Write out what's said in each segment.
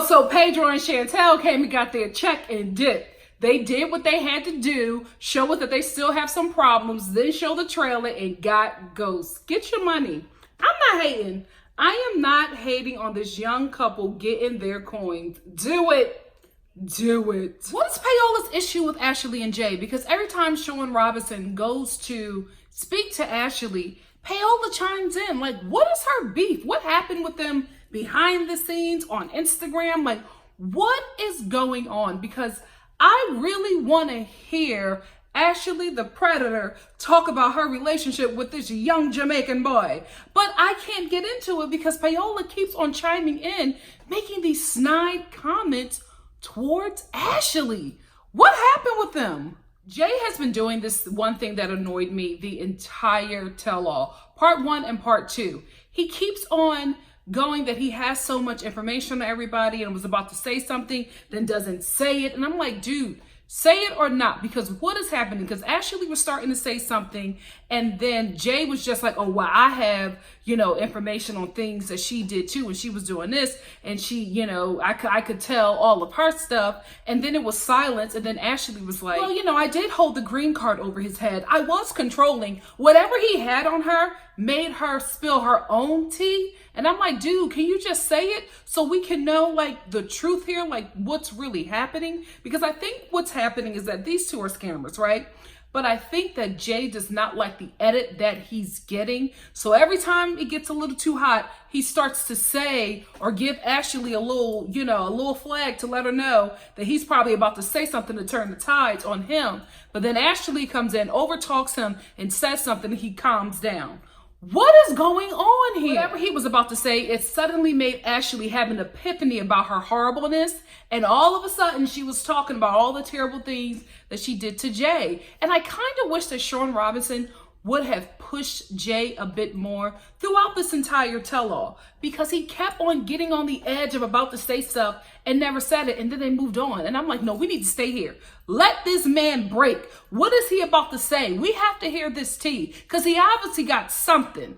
So Pedro and Chantel came and got their check and dipped. They did what they had to do, show us that they still have some problems, then show the trailer and got ghosts. Get your money. I'm not hating. I am not hating on this young couple getting their coins. Do it. Do it. What is Paola's issue with Ashley and Jay? Because every time Sean Robinson goes to speak to Ashley, Paola chimes in. Like, what is her beef? What happened with them behind the scenes on Instagram? Like, what is going on? Because I really want to hear Ashley the Predator talk about her relationship with this young Jamaican boy. But I can't get into it because Paola keeps on chiming in, making these snide comments towards Ashley. What happened with them? Jay has been doing this one thing that annoyed me the entire tell-all. Part 1 and part 2. He keeps on going that he has so much information on everybody and was about to say something, then doesn't say it. And I'm like, dude, say it or not, because what is happening? Because Ashley was starting to say something, and then Jay was just like, oh, well, I have, information on things that she did too, and she was doing this, and she, I could tell all of her stuff, and then it was silence, and then Ashley was like, well, I did hold the green card over his head. I was controlling. Whatever he had on her made her spill her own tea, and I'm like, dude, can you just say it so we can know, like, the truth here, like, what's really happening? Because I think what's happening is that these two are scammers, right? But I think that Jay does not like the edit that he's getting. So every time it gets a little too hot, he starts to say or give Ashley a little flag to let her know that he's probably about to say something to turn the tides on him. But then Ashley comes in, overtalks him, and says something, and he calms down. What is going on here? Whatever he was about to say, it suddenly made Ashley have an epiphany about her horribleness. And all of a sudden, she was talking about all the terrible things that she did to Jay. And I kind of wish that Sean Robinson would have pushed Jay a bit more throughout this entire tell-all, because he kept on getting on the edge of about to say stuff and never said it, and then they moved on. And I'm like, no, we need to stay here. Let this man break. What is he about to say? We have to hear this tea, because he obviously got something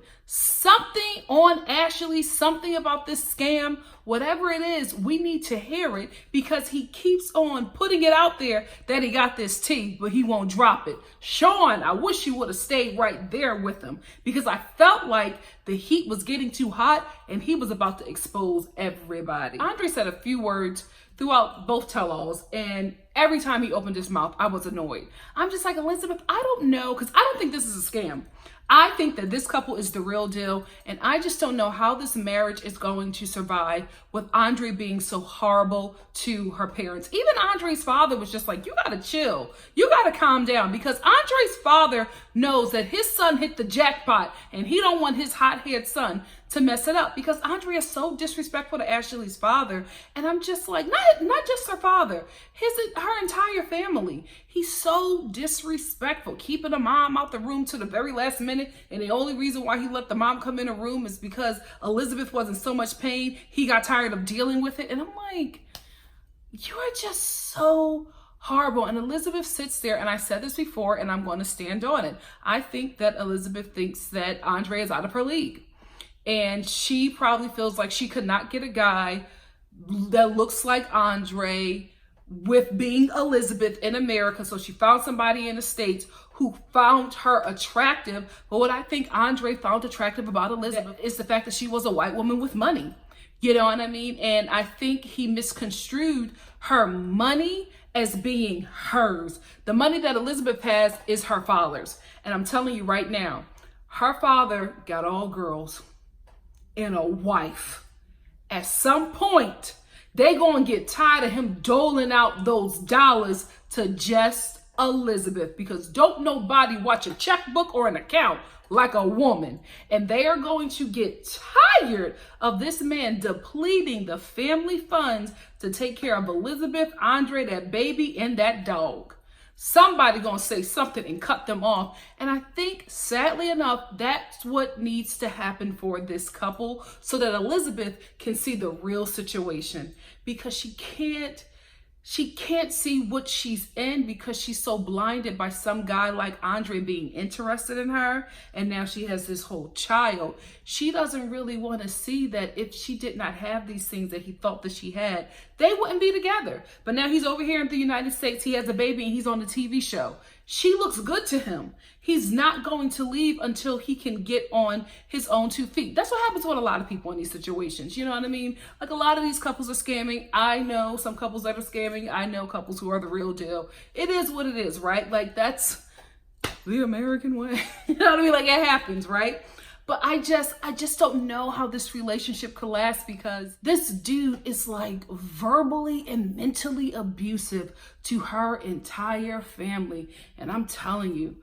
on Ashley, something about this scam. Whatever it is, we need to hear it, because he keeps on putting it out there that he got this tea, but he won't drop it. Sean, I wish you would have stayed right there with him, because I felt like the heat was getting too hot and he was about to expose everybody. Andre said a few words throughout both tell-alls, and every time he opened his mouth, I was annoyed. I'm just like, Elizabeth, I don't know, because I don't think this is a scam. I think that this couple is the real deal, and I just don't know how this marriage is going to survive with Andre being so horrible to her parents. Even Andre's father was just like, you gotta chill. You gotta calm down, because Andre's father knows that his son hit the jackpot, and he don't want his hot-haired son to mess it up, because Andre is so disrespectful to Ashley's father. And I'm just like, not just her father, her entire family. He's so disrespectful, keeping the mom out the room to the very last minute. And the only reason why he let the mom come in the room is because Elizabeth was in so much pain. He got tired of dealing with it. And I'm like, you are just so horrible. And Elizabeth sits there, and I said this before, and I'm going to stand on it. I think that Elizabeth thinks that Andre is out of her league. And she probably feels like she could not get a guy that looks like Andre with being Elizabeth in America. So she found somebody in the States who found her attractive. But what I think Andre found attractive about Elizabeth is the fact that she was a white woman with money. You know what I mean? And I think he misconstrued her money as being hers. The money that Elizabeth has is her father's. And I'm telling you right now, her father got all girls and a wife. At some point, they gonna get tired of him doling out those dollars to just Elizabeth, because don't nobody watch a checkbook or an account like a woman. And they are going to get tired of this man depleting the family funds to take care of Elizabeth, Andre, that baby, and that dog. Somebody gonna say something and cut them off. And I think, sadly enough, that's what needs to happen for this couple, so that Elizabeth can see the real situation, because she can't She can't see what she's in because she's so blinded by some guy like Andre being interested in her. And now she has this whole child. She doesn't really want to see that if she did not have these things that he thought that she had, they wouldn't be together. But now he's over here in the United States. He has a baby and he's on the TV show. She looks good to him. He's not going to leave until he can get on his own 2 feet. That's what happens with a lot of people in these situations. You know what I mean? Like, a lot of these couples are scamming. I know some couples that are scamming. I know couples who are the real deal. It is what it is, right? Like, that's the American way. You know what I mean? Like, it happens, right? But I just don't know how this relationship could last, because this dude is like verbally and mentally abusive to her entire family. And I'm telling you,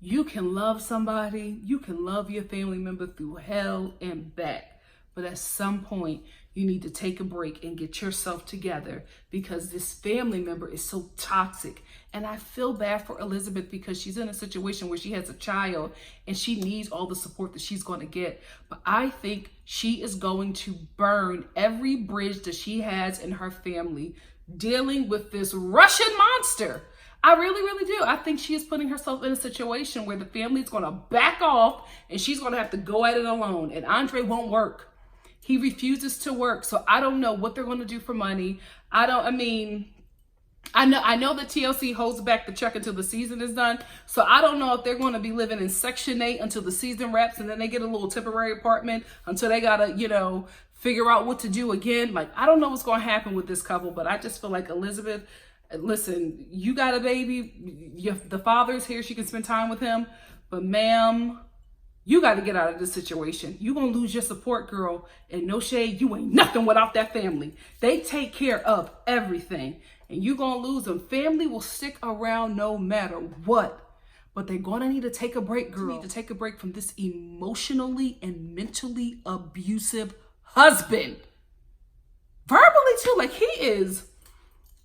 you can love somebody, you can love your family member through hell and back. But at some point, you need to take a break and get yourself together, because this family member is so toxic. And I feel bad for Elizabeth, because she's in a situation where she has a child and she needs all the support that she's going to get. But I think she is going to burn every bridge that she has in her family dealing with this Russian monster. I really, really do. I think she is putting herself in a situation where the family is going to back off and she's going to have to go at it alone. And Andre won't work. He refuses to work. So I don't know what they're going to do for money. I know that TLC holds back the check until the season is done. So I don't know if they're going to be living in Section 8 until the season wraps, and then they get a little temporary apartment until they got to, figure out what to do again. Like, I don't know what's going to happen with this couple, but I just feel like Elizabeth, listen, you got a baby. The father's here. She can spend time with him. But ma'am, you got to get out of this situation. You're going to lose your support, girl. And no shade, you ain't nothing without that family. They take care of everything. And you're going to lose them. Family will stick around no matter what. But they're going to need to take a break, girl. You need to take a break from this emotionally and mentally abusive husband. Verbally, too. Like, he is...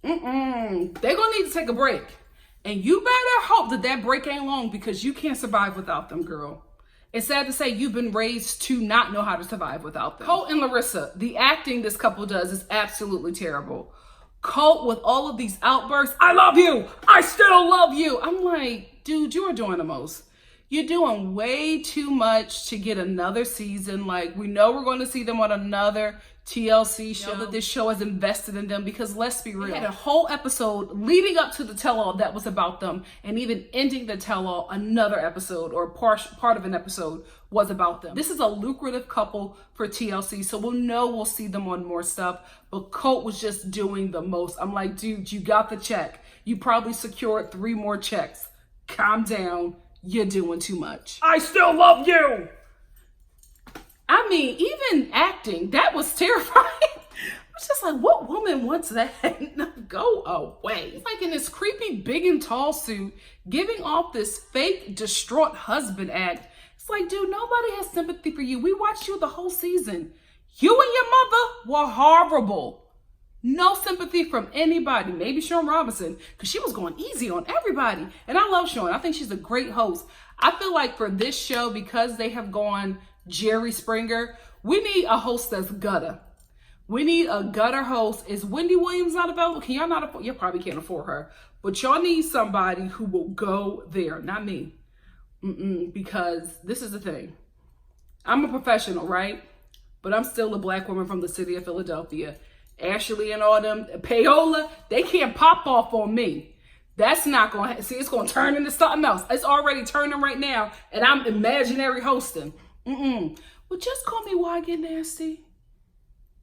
They're going to need to take a break. And you better hope that that break ain't long, because you can't survive without them, girl. It's sad to say you've been raised to not know how to survive without them. Colt and Larissa, the acting this couple does is absolutely terrible. Colt with all of these outbursts, I love you, I still love you. I'm like, dude, you are doing the most. You're doing way too much to get another season. Like, we know we're going to see them on another TLC show, that this show has invested in them, because let's be real. They had a whole episode leading up to the tell-all that was about them, and even ending the tell-all, another episode or part of an episode was about them. This is a lucrative couple for TLC, so we'll see them on more stuff, but Colt was just doing the most. I'm like, dude, you got the check. You probably secured 3 more checks. Calm down. You're doing too much. I still love you. I mean, even acting, that was terrifying. I was just like, what woman wants that? Go away. It's like in this creepy big and tall suit, giving off this fake distraught husband act. It's like, dude, nobody has sympathy for you. We watched you the whole season. You and your mother were horrible. No sympathy from anybody. Maybe Sean Robinson, because she was going easy on everybody. And I love Sean. I think she's a great host. I feel like for this show, because they have gone Jerry Springer, we need a host that's gutter. We need a gutter host. Is Wendy Williams not available? Can y'all not afford? You probably can't afford her. But y'all need somebody who will go there. Not me. Because this is the thing. I'm a professional, right? But I'm still a black woman from the city of Philadelphia. Ashley and all them, Paola, they can't pop off on me. That's not going to, see, it's going to turn into something else. It's already turning right now, and I'm imaginary hosting. Well, just call me Why Get Nasty.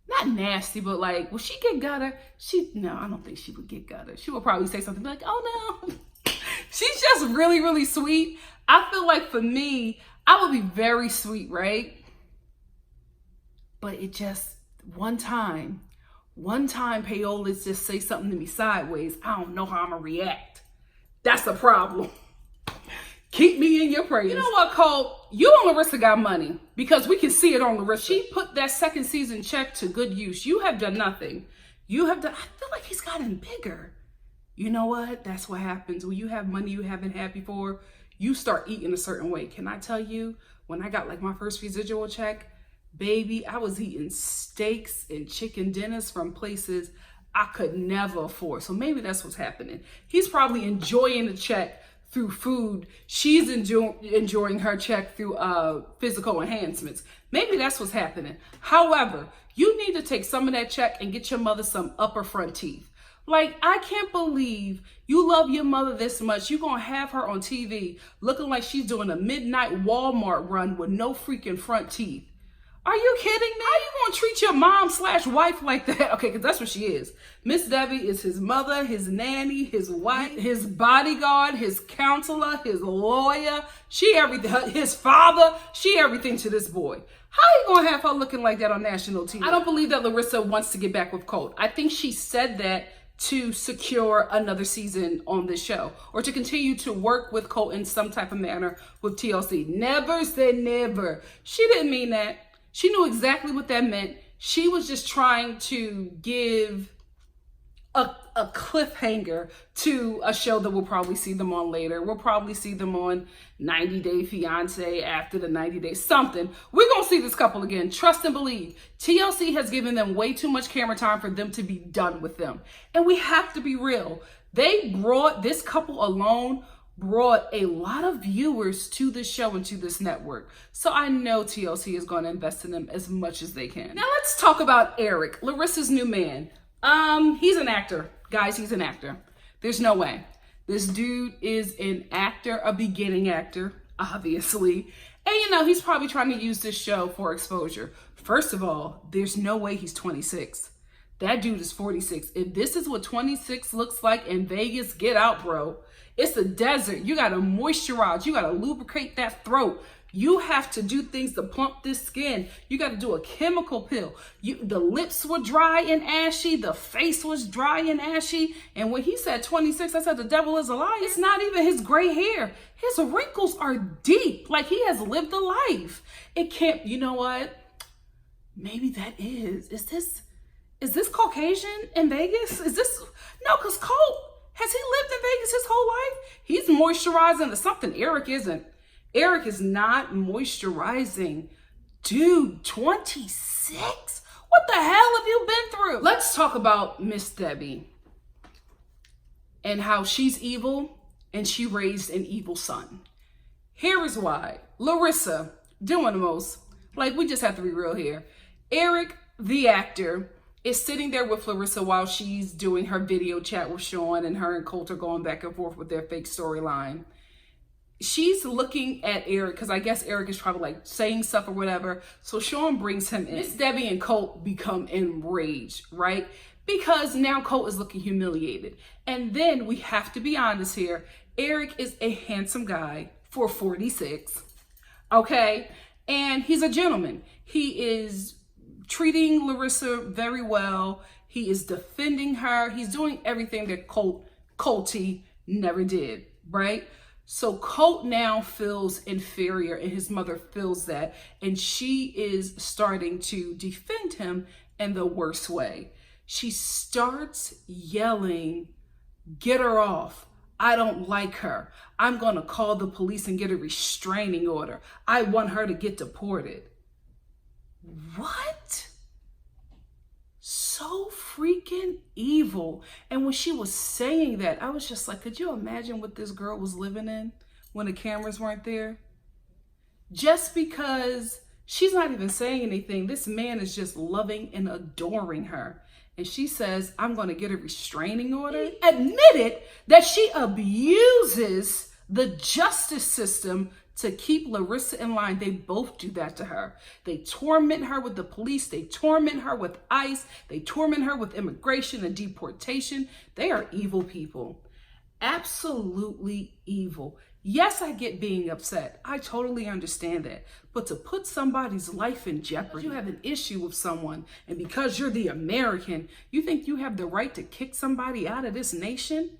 Not nasty, but like, will she get gutter? No, I don't think she would get gutter. She would probably say something like, oh no. She's just really, really sweet. I feel like for me, I would be very sweet, right? But it just, one time Paola just say something to me sideways, I don't know how I'm gonna react. That's the problem. Keep me in your prayers. You know what, Cole? You and Larissa got money, because we can see it on Larissa. She put that second season check to good use. You have done nothing. I feel like he's gotten bigger. You know what? That's what happens when you have money you haven't had before. You start eating a certain way. Can I tell you, when I got like my first residual check, baby, I was eating steaks and chicken dinners from places I could never afford. So maybe that's what's happening. He's probably enjoying the check through food. She's enjoying her check through physical enhancements. Maybe that's what's happening. However, you need to take some of that check and get your mother some upper front teeth. Like, I can't believe you love your mother this much. You're going to have her on TV looking like she's doing a midnight Walmart run with no freaking front teeth. Are you kidding me? How you going to treat your mom/wife like that? Okay, because that's what she is. Miss Debbie is his mother, his nanny, his wife, his bodyguard, his counselor, his lawyer. She everything. His father. She everything to this boy. How are you going to have her looking like that on national TV? I don't believe that Larissa wants to get back with Colt. I think she said that to secure another season on this show, or to continue to work with Colt in some type of manner with TLC. Never said never. She didn't mean that. She knew exactly what that meant. She was just trying to give a cliffhanger to a show that we'll probably see them on later. We'll probably see them on 90 Day Fiance, after the 90 days, something. We're going to see this couple again. Trust and believe. TLC has given them way too much camera time for them to be done with them. And we have to be real. This couple alone brought a lot of viewers to this show and to this network. So I know TLC is going to invest in them as much as they can. Now let's talk about Eric, Larissa's new man. He's an actor. Guys, he's an actor. There's no way. This dude is an actor, a beginning actor, obviously. And he's probably trying to use this show for exposure. First of all, there's no way he's 26. That dude is 46. If this is what 26 looks like in Vegas, get out, bro. It's a desert. You got to moisturize. You got to lubricate that throat. You have to do things to plump this skin. You got to do a chemical peel. The lips were dry and ashy. The face was dry and ashy. And when he said 26, I said the devil is a lie. It's not even his gray hair. His wrinkles are deep. Like, he has lived a life. It can't, you know what? Maybe that is this Caucasian in Vegas? No, because Colt, has he lived in Vegas his whole life? He's moisturizing to something Eric isn't. Eric is not moisturizing. Dude, 26? What the hell have you been through? Let's talk about Miss Debbie and how she's evil and she raised an evil son. Here is why. Larissa, doing the most. Like, we just have to be real here. Eric, the actor, is sitting there with Larissa while she's doing her video chat with Sean, and her and Colt are going back and forth with their fake storyline. She's looking at Eric because I guess Eric is probably like saying stuff or whatever. So Sean brings him in. Miss Debbie and Colt become enraged, right? Because now Colt is looking humiliated. And then we have to be honest here. Eric is a handsome guy for 46, okay? And he's a gentleman. He is treating Larissa very well. He is defending her. He's doing everything that Colty never did, right? So Colt now feels inferior, and his mother feels that, and she is starting to defend him in the worst way. She starts yelling, "Get her off. I don't like her. I'm going to call the police and get a restraining order. I want her to get deported." What? So freaking evil. And when she was saying that, I was just like, could you imagine what this girl was living in when the cameras weren't there? Just because she's not even saying anything, this man is just loving and adoring her. And she says, "I'm going to get a restraining order." He admitted that she abuses the justice system to keep Larissa in line. They both do that to her. They torment her with the police. They torment her with ICE. They torment her with immigration and deportation. They are evil people. Absolutely evil. Yes, I get being upset. I totally understand that. But to put somebody's life in jeopardy, you have an issue with someone, and because you're the American, you think you have the right to kick somebody out of this nation?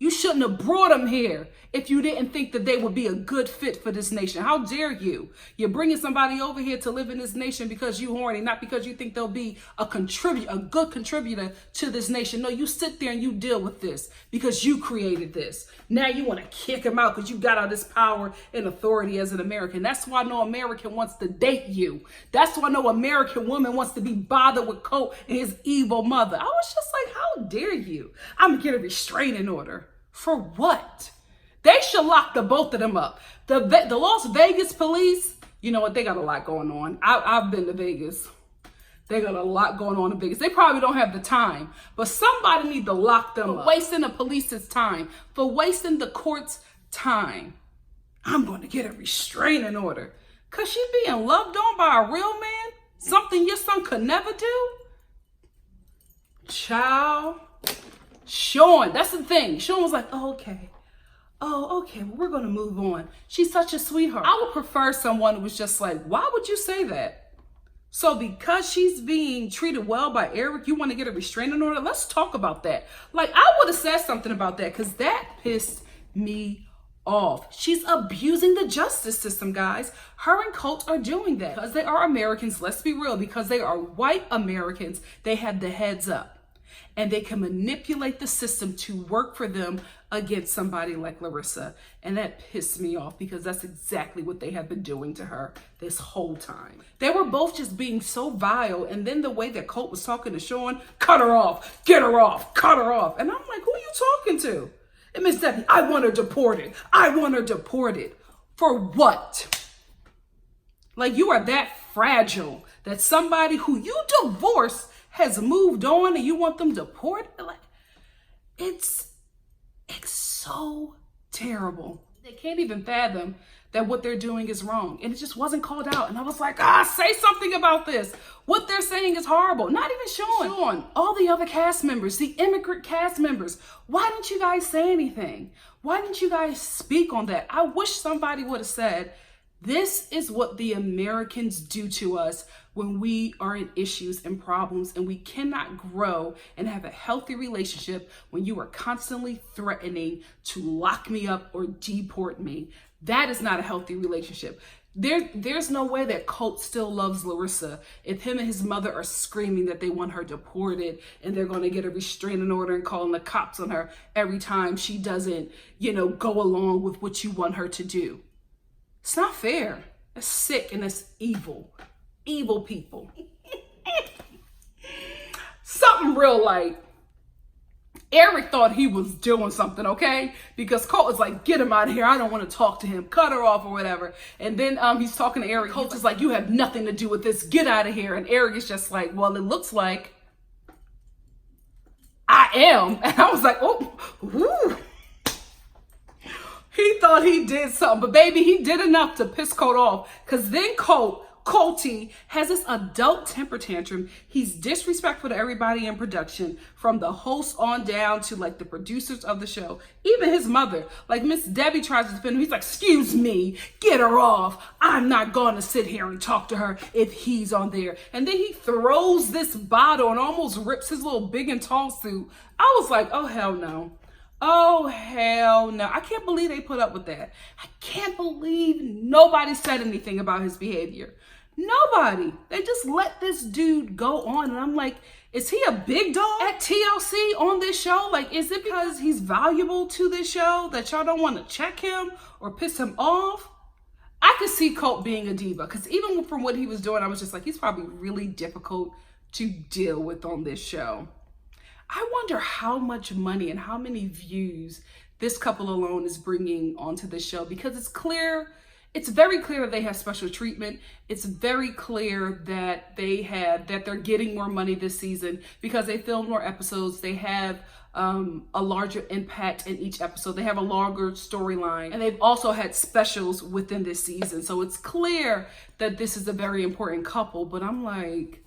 You shouldn't have brought them here if you didn't think that they would be a good fit for this nation. How dare you? You're bringing somebody over here to live in this nation because you horny, not because you think they'll be a good contributor to this nation. No, you sit there and you deal with this because you created this. Now you want to kick him out because you got all this power and authority as an American. That's why no American wants to date you. That's why no American woman wants to be bothered with Colt and his evil mother. I was just like, how dare you? I'm going to get a restraining order. For what? They should lock the both of them up. The Las Vegas police, you know what? They got a lot going on. I've been to Vegas. They got a lot going on in Vegas. They probably don't have the time, but somebody need to lock them up. Wasting the police's time, for wasting the court's time. I'm going to get a restraining order because she being loved on by a real man, something your son could never do. Child. Sean, that's the thing. Sean was like, oh, okay. Oh, okay, well, we're going to move on. She's such a sweetheart. I would prefer someone who was just like, why would you say that? So because she's being treated well by Eric, you want to get a restraining order? Let's talk about that. Like, I would have said something about that because that pissed me off. She's abusing the justice system, guys. Her and Colt are doing that because they are Americans. Let's be real. Because they are white Americans, they have the heads up. And they can manipulate the system to work for them against somebody like Larissa. And that pissed me off because that's exactly what they have been doing to her this whole time. They were both just being so vile. And then the way that Colt was talking to Sean, cut her off, get her off, cut her off. And I'm like, who are you talking to? And Miss Debbie, I want her deported. I want her deported. For what? Like, you are that fragile that somebody who you divorced has moved on and you want them deported? Like, it's so terrible. They can't even fathom that what they're doing is wrong. And it just wasn't called out. And I was like, say something about this. What they're saying is horrible. Not even Sean. All the other cast members, the immigrant cast members. Why didn't you guys say anything? Why didn't you guys speak on that? I wish somebody would have said, this is what the Americans do to us when we are in issues and problems, and we cannot grow and have a healthy relationship when you are constantly threatening to lock me up or deport me. That is not a healthy relationship. There's no way that Colt still loves Larissa if him and his mother are screaming that they want her deported and they're going to get a restraining order and calling the cops on her every time she doesn't, go along with what you want her to do. It's not fair. That's sick and that's evil. Evil people. Something real like Eric thought he was doing something, okay? Because Colt was like, get him out of here. I don't want to talk to him. Cut her off or whatever. And then he's talking to Eric. Colt is like, you have nothing to do with this. Get out of here. And Eric is just like, well, it looks like I am. And I was like, oh, woo. He thought he did something, but baby, he did enough to piss Colt off. Because then Colty has this adult temper tantrum. He's disrespectful to everybody in production, from the host on down to like the producers of the show, even his mother. Like Miss Debbie tries to defend him. He's like, excuse me, get her off. I'm not going to sit here and talk to her if he's on there. And then he throws this bottle and almost rips his little big and tall suit. I was like, oh, hell no. Oh, hell no. I can't believe they put up with that. I can't believe nobody said anything about his behavior. Nobody. They just let this dude go on. And I'm like, is he a big dog at TLC on this show? Like, is it because he's valuable to this show that y'all don't want to check him or piss him off? I could see Colt being a diva, because even from what he was doing, I was just like, he's probably really difficult to deal with on this show. I wonder how much money and how many views this couple alone is bringing onto the show, because it's very clear that they have special treatment. It's very clear that they're getting more money this season because they filmed more episodes. They have a larger impact in each episode. They have a longer storyline, and they've also had specials within this season. So it's clear that this is a very important couple, but I'm like,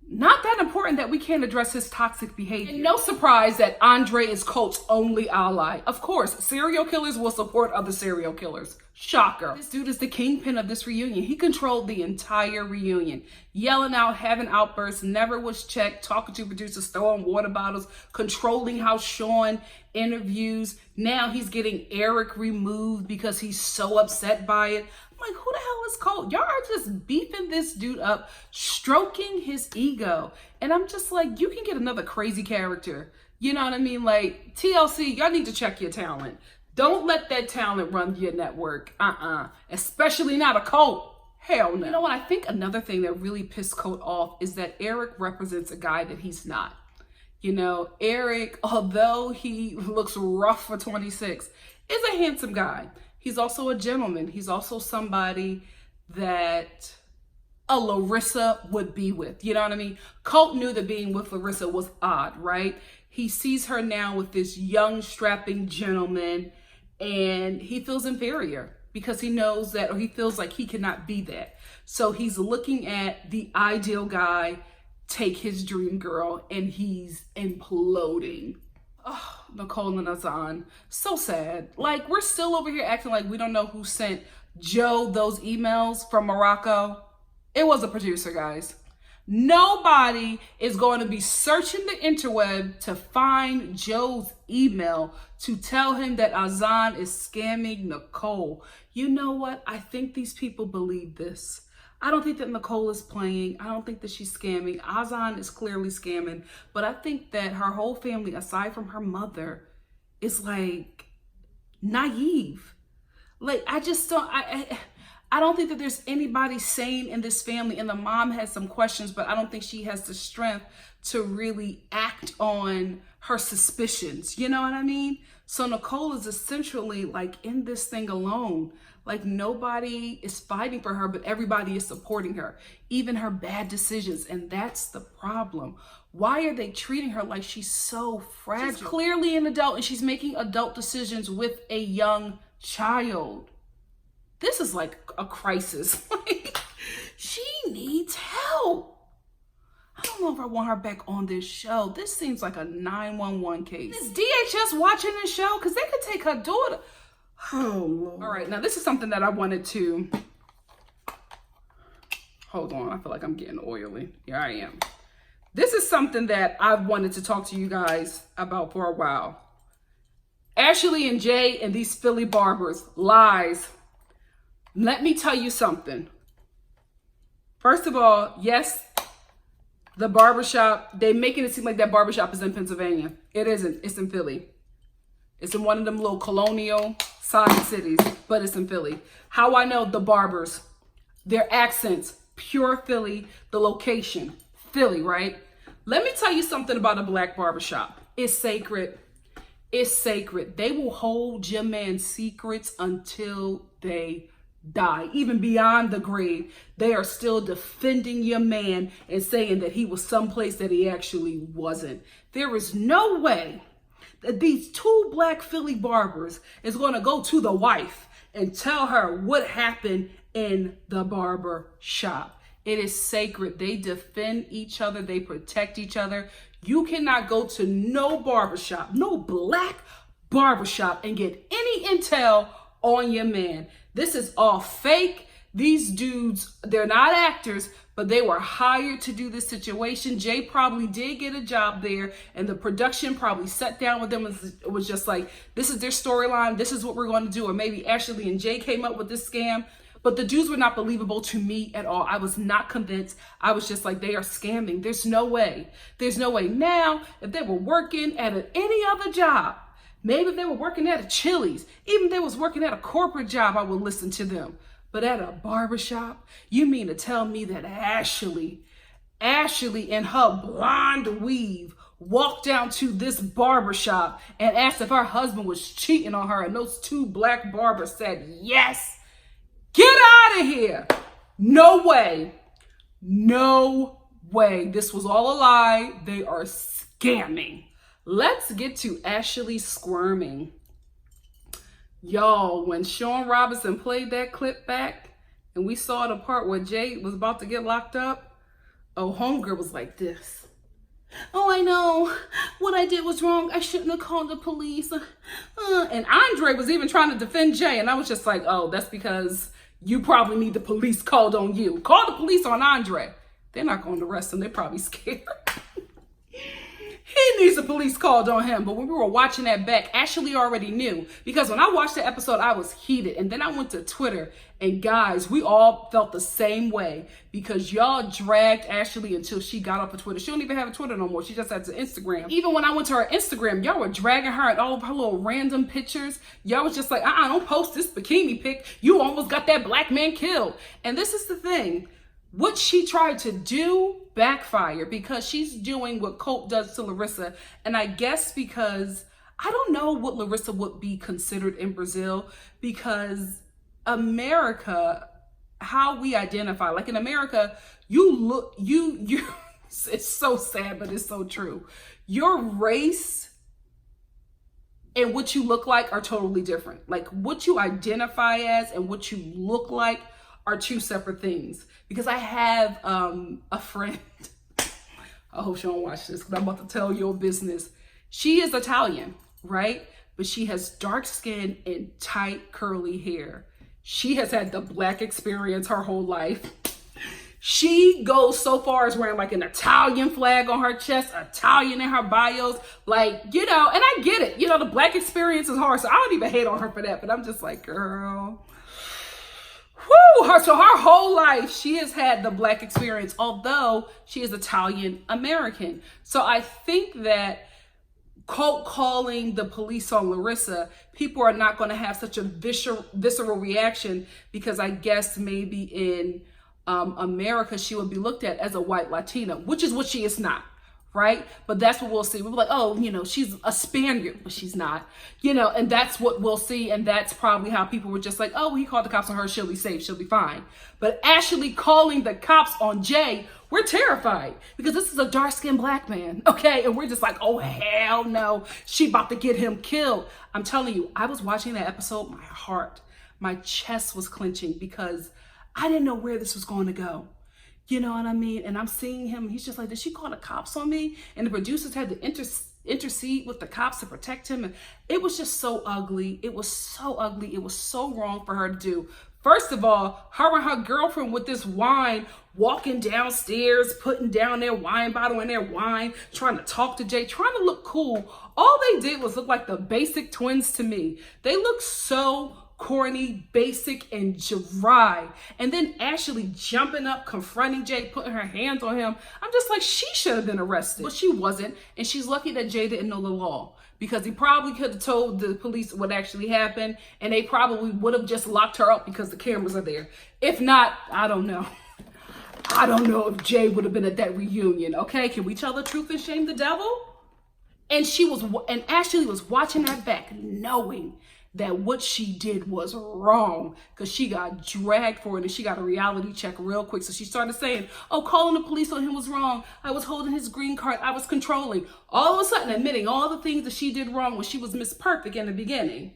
Not that important that we can't address his toxic behavior. And no surprise that Andre is Colt's only ally. Of course, serial killers will support other serial killers. Shocker. This dude is the kingpin of this reunion. He controlled the entire reunion. Yelling out, having outbursts, never was checked, talking to producers, throwing water bottles, controlling how Sean interviews. Now he's getting Eric removed because he's so upset by it. I'm like, who the hell is Colt? Y'all are just beefing this dude up, stroking his ego. And I'm just like, you can get another crazy character. You know what I mean? Like, TLC, y'all need to check your talent. Don't let that talent run your network. Especially not a Colt. Hell no. You know what? I think another thing that really pissed Colt off is that Eric represents a guy that he's not. You know, Eric, although he looks rough for 26, is a handsome guy. He's also a gentleman. He's also somebody that a Larissa would be with. You know what I mean? Colt knew that being with Larissa was odd, right? He sees her now with this young, strapping gentleman, and he feels inferior because he knows that, or he feels like he cannot be that. So he's looking at the ideal guy take his dream girl, and he's imploding. Oh, Nicole and Azan, so sad. Like, we're still over here acting like we don't know who sent Joe those emails from Morocco. It was a producer, guys. Nobody is going to be searching the interweb to find Joe's email to tell him that Azan is scamming Nicole. You know what? I think these people believe this. I don't think that Nicole is playing. I don't think that she's scamming. Azan is clearly scamming. But I think that her whole family, aside from her mother, is like naive. Like, I just don't, I don't think that there's anybody sane in this family. And the mom has some questions, but I don't think she has the strength to really act on her suspicions. You know what I mean? So Nicole is essentially like in this thing alone. Like, nobody is fighting for her, but everybody is supporting her, even her bad decisions. And that's the problem. Why are they treating her like she's so fragile? She's clearly an adult, and she's making adult decisions with a young child. This is like a crisis. Like, she needs help. I don't know if I want her back on this show. This seems like a 911 case. Is DHS watching this show? Because they could take her daughter. Oh, Lord. All right, now this is something that I wanted to... Hold on, I feel like I'm getting oily. Here I am. This is something that I've wanted to talk to you guys about for a while. Ashley and Jay and these Philly barbers, lies. Let me tell you something. First of all, yes, the barbershop, they making it seem like that barbershop is in Pennsylvania. It isn't. It's in Philly. It's in one of them little colonial side cities, but it's in Philly. How I know the barbers, their accents, pure Philly, the location, Philly, right? Let me tell you something about a black barbershop. It's sacred. It's sacred. They will hold your man's secrets until they die. Even beyond the grave, they are still defending your man and saying that he was someplace that he actually wasn't. There is no way that these two black Philly barbers is going to go to the wife and tell her what happened in the barber shop. It is sacred. They defend each other. They protect each other. You cannot go to no barbershop, no black barbershop, and get any intel on your man. This is all fake. These dudes, they're not actors, but they were hired to do this situation. Jay probably did get a job there, and the production probably sat down with them and was just like, this is their storyline. This is what we're going to do. Or maybe Ashley and Jay came up with this scam. But the dudes were not believable to me at all. I was not convinced. I was just like, they are scamming. There's no way. There's no way. Now, if they were working at any other job, maybe if they were working at a Chili's, even if they was working at a corporate job, I would listen to them. But at a barbershop, you mean to tell me that Ashley in her blonde weave walked down to this barbershop and asked if her husband was cheating on her, and those two black barbers said yes? Get out of here. No way. No way. This was all a lie. They are scamming. Let's get to Ashley squirming. Y'all, when Sean Robinson played that clip back and we saw the part where Jay was about to get locked up, Oh, homegirl was like this. Oh, I know what I did was wrong. I shouldn't have called the police. And Andre was even trying to defend Jay. And I was just like, oh, that's because you probably need the police called on you. Call the police on Andre. They're not going to arrest him. They're probably scared. He needs the police called on him. But when we were watching that back, Ashley already knew. Because when I watched the episode, I was heated. And then I went to Twitter. And guys, we all felt the same way. Because y'all dragged Ashley until she got off of Twitter. She don't even have a Twitter no more. She just has an Instagram. Even when I went to her Instagram, y'all were dragging her and all of her little random pictures. Y'all was just like, don't post this bikini pic. You almost got that black man killed. And this is the thing. What she tried to do backfired because she's doing what Colt does to Larissa. And I guess because I don't know what Larissa would be considered in Brazil, because America, how we identify, like in America, you it's so sad, but it's so true. Your race and what you look like are totally different. Like what you identify as and what you look like are two separate things. Because I have a friend, I hope she don't watch this because I'm about to tell your business. She is Italian, right? But she has dark skin and tight curly hair. She has had the black experience her whole life. She goes so far as wearing like an Italian flag on her chest, Italian in her bios, like, and I get it. The black experience is hard, so I don't even hate on her for that, but I'm just like, girl. So her whole life, she has had the black experience, although she is Italian American. So I think that Colt calling the police on Larissa, people are not going to have such a visceral reaction, because I guess maybe in America, she would be looked at as a white Latina, which is what she is not. Right? But that's what we'll see. We'll be like, oh, she's a Spaniard, but she's not, and that's what we'll see. And that's probably how people were just like, oh, he called the cops on her. She'll be safe. She'll be fine. But actually calling the cops on Jay, we're terrified because this is a dark-skinned black man. Okay. And we're just like, oh, hell no. She about to get him killed. I'm telling you, I was watching that episode. My chest was clenching because I didn't know where this was going to go. You know what I mean? And I'm seeing him. He's just like, did she call the cops on me? And the producers had to intercede with the cops to protect him. And it was just so ugly. It was so ugly. It was so wrong for her to do. First of all, her and her girlfriend with this wine, walking downstairs, putting down their wine bottle and their wine, trying to talk to Jay, trying to look cool. All they did was look like the Basic Twins to me. They look so corny, basic, and dry. And then Ashley jumping up, confronting Jay, putting her hands on him. I'm just like, she should have been arrested. But she wasn't. And she's lucky that Jay didn't know the law, because he probably could have told the police what actually happened, and they probably would have just locked her up because the cameras are there. If not, I don't know. I don't know if Jay would have been at that reunion. Okay, can we tell the truth and shame the devil? And Ashley was watching that back, knowing that what she did was wrong, because she got dragged for it and she got a reality check real quick. So she started saying, oh, calling the police on him was wrong. I was holding his green card. I was controlling. All of a sudden admitting all the things that she did wrong when she was Miss Perfect in the beginning.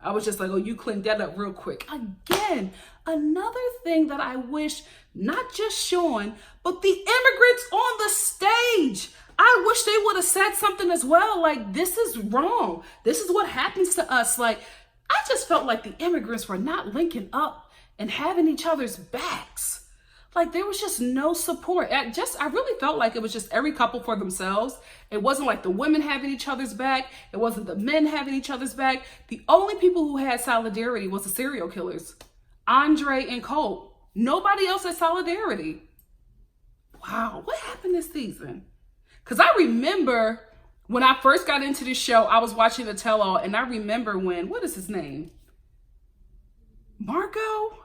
I was just like, oh, you cleaned that up real quick. Again, another thing that I wish, not just Sean, but the immigrants on the stage, I wish they would have said something as well. Like, this is wrong. This is what happens to us. Like, I just felt like the immigrants were not linking up and having each other's backs. Like, there was just no support. I really felt like it was just every couple for themselves. It wasn't like the women having each other's back. It wasn't the men having each other's back. The only people who had solidarity was the serial killers, Andre and Colt. Nobody else had solidarity. Wow, what happened this season? Because I remember when I first got into this show, I was watching the tell-all, and I remember what is his name? Marco?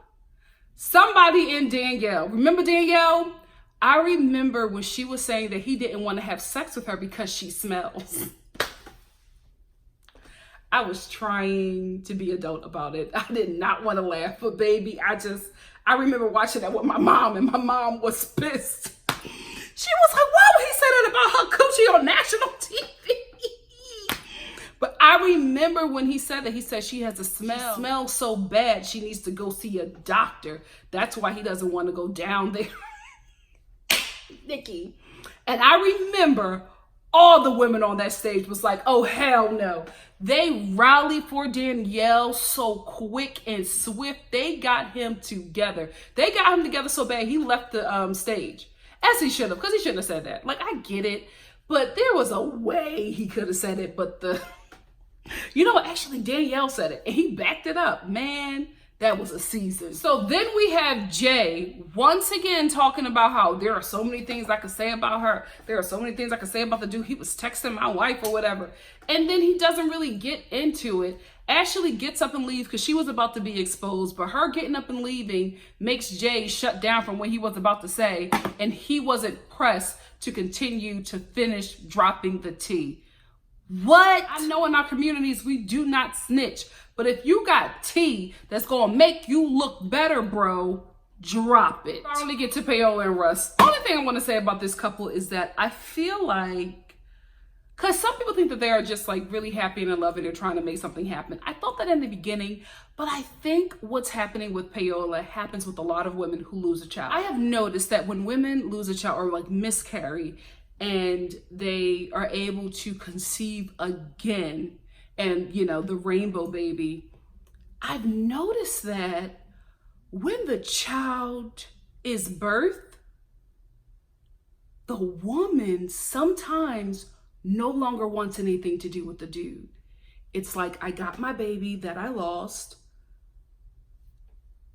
Somebody in Danielle. Remember Danielle? I remember when she was saying that he didn't want to have sex with her because she smells. I was trying to be adult about it. I did not want to laugh, but baby, I remember watching that with my mom, and my mom was pissed. She was like, why would he say that about her coochie on national TV? But I remember when he said that, he said she has a smell. She smells so bad, she needs to go see a doctor. That's why he doesn't want to go down there. Nikki. And I remember all the women on that stage was like, oh, hell no. They rallied for Danielle so quick and swift. They got him together. They got him together so bad he left the stage. As he should have, because he shouldn't have said that. Like, I get it. But there was a way he could have said it. But actually Danielle said it. And he backed it up. Man, that was a season. So then we have Jay once again talking about how there are so many things I could say about her. There are so many things I could say about the dude. He was texting my wife or whatever. And then he doesn't really get into it. Ashley gets up and leaves because she was about to be exposed. But her getting up and leaving makes Jay shut down from what he was about to say. And he wasn't pressed to continue to finish dropping the tea. What? I know in our communities we do not snitch. But if you got tea that's going to make you look better, bro, drop it. Finally get to Paola and Russ. The only thing I want to say about this couple is that I feel like, because some people think that they are just like really happy and in love and they're trying to make something happen. I thought that in the beginning, but I think what's happening with Paola happens with a lot of women who lose a child. I have noticed that when women lose a child or like miscarry and they are able to conceive again, and, the rainbow baby, I've noticed that when the child is birthed, the woman sometimes no longer wants anything to do with the dude. It's like, I got my baby that I lost.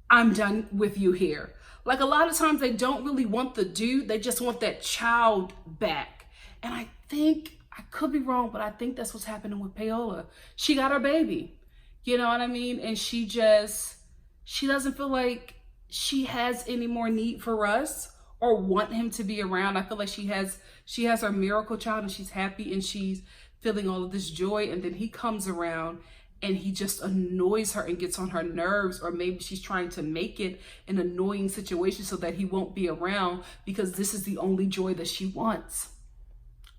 I'm done with you here. Like a lot of times they don't really want the dude. They just want that child back. And I think, I could be wrong, but I think that's what's happening with Paola. She got her baby, you know what I mean? And she doesn't feel like she has any more need for Russ or want him to be around. I feel like she has her miracle child and she's happy and she's feeling all of this joy. And then he comes around and he just annoys her and gets on her nerves, or maybe she's trying to make it an annoying situation so that he won't be around because this is the only joy that she wants.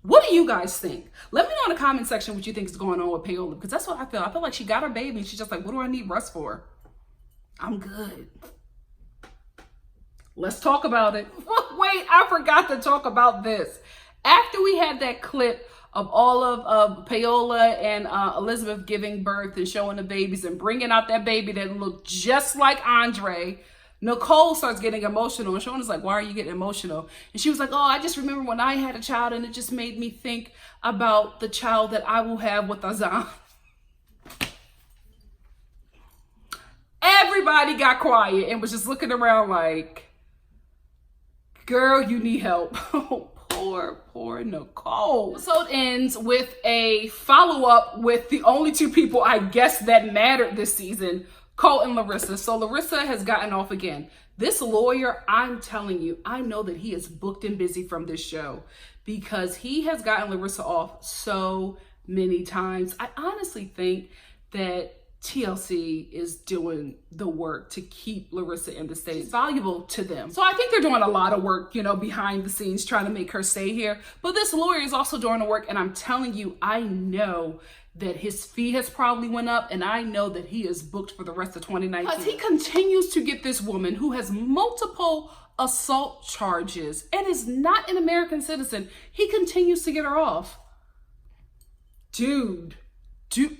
What do you guys think? Let me know in the comment section what you think is going on with Paola, because that's what I feel. I feel like she got her baby and she's just like, what do I need Russ for? I'm good. Let's talk about it. Wait, I forgot to talk about this. After we had that clip of all of Paola and Elizabeth giving birth and showing the babies and bringing out that baby that looked just like Andre, Nicole starts getting emotional, and Shauna's like, why are you getting emotional? And she was like, oh, I just remember when I had a child and it just made me think about the child that I will have with Azan. Everybody got quiet and was just looking around like, girl, you need help. Poor Nicole. So it ends with a follow-up with the only two people I guess that mattered this season, Colt and Larissa. So Larissa has gotten off again. This lawyer, I'm telling you, I know that he is booked and busy from this show because he has gotten Larissa off so many times. I honestly think that TLC is doing the work to keep Larissa in the state. It's valuable to them. So I think they're doing a lot of work, behind the scenes trying to make her stay here. But this lawyer is also doing the work. And I'm telling you, I know that his fee has probably went up, and I know that he is booked for the rest of 2019. Because he continues to get this woman who has multiple assault charges and is not an American citizen. He continues to get her off. Dude,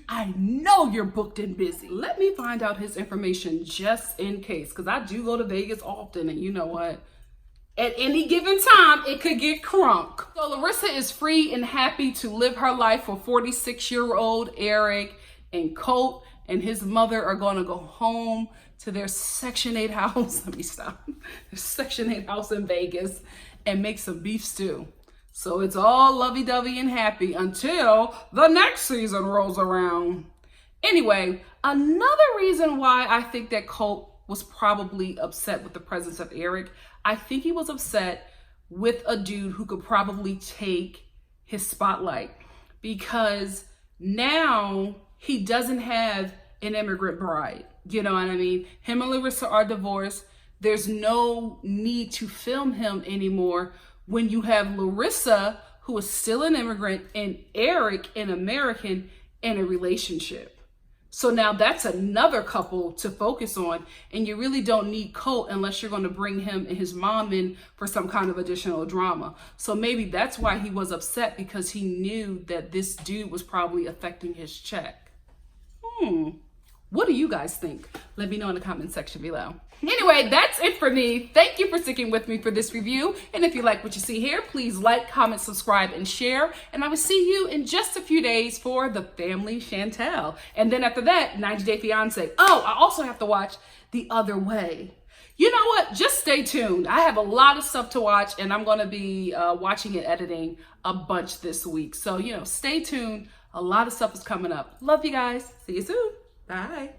I know you're booked and busy. Let me find out his information just in case, because I do go to Vegas often, and you know what? At any given time, it could get crunk. So Larissa is free and happy to live her life for 46-year-old Eric, and Colt and his mother are going to go home to their Section 8 house. Let me stop. Their Section 8 house in Vegas and make some beef stew. So it's all lovey-dovey and happy until the next season rolls around. Anyway, another reason why I think that Colt was probably upset with the presence of Eric, I think he was upset with a dude who could probably take his spotlight, because now he doesn't have an immigrant bride. You know what I mean? Him and Larissa are divorced. There's no need to film him anymore when you have Larissa, who is still an immigrant, and Eric, an American, in a relationship. So now that's another couple to focus on. And you really don't need Colt unless you're going to bring him and his mom in for some kind of additional drama. So maybe that's why he was upset, because he knew that this dude was probably affecting his check. What do you guys think? Let me know in the comment section below. Anyway, that's it for me. Thank you for sticking with me for this review. And if you like what you see here, please like, comment, subscribe, and share. And I will see you in just a few days for The Family Chantel. And then after that, 90 Day Fiance. Oh, I also have to watch The Other Way. You know what? Just stay tuned. I have a lot of stuff to watch, and I'm going to be watching and editing a bunch this week. So, stay tuned. A lot of stuff is coming up. Love you guys. See you soon. Bye.